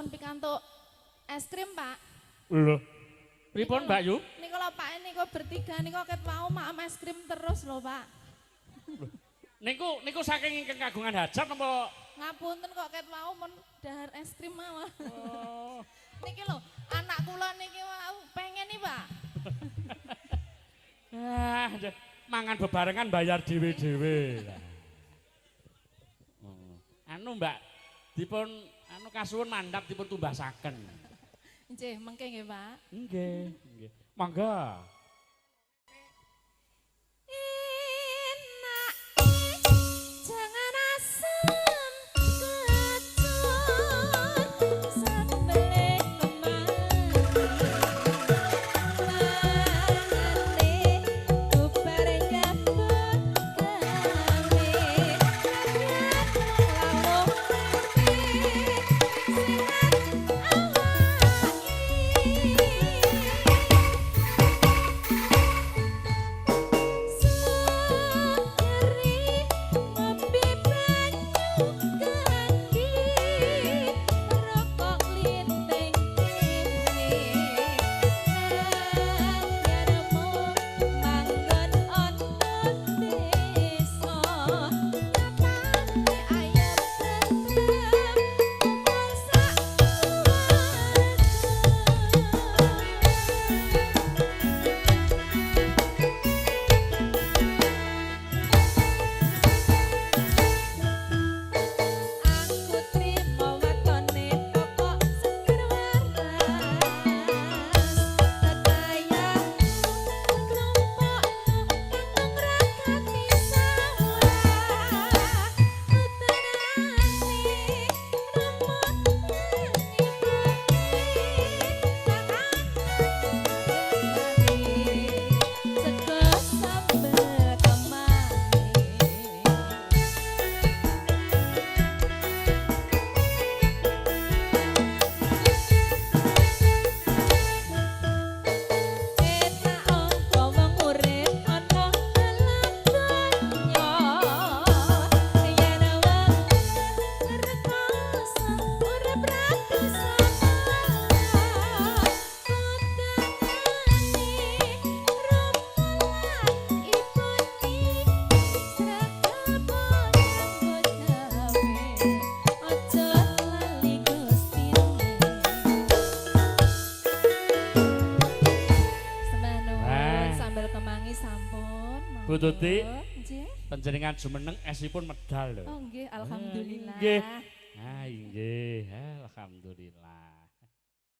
sampun pikantuk es krim, Pak. Lho. Pripun, Mbak Yu? Niku lho Pak, niku bertiga niku ket mau maem es krim terus lho, Pak. Niku saking ingkang kagungan hajat napa? Ngapunten kok ket mau men dahar es krim mawon. Oh. Niki lho, anak kula niki wau pengen nih, Pak. Mangan bebarengan bayar dhewe-dhewe. Anu Mbak, dipun kasuwun mandhap dipun tumbasaken. Nggih, mengke nggih, Pak. Nggih, nggih. Mangga. Bu Tuti, panjenengan jumeneng esipun medal lho. Oh nggih, alhamdulillah. Nggih. Ah nggih, alhamdulillah.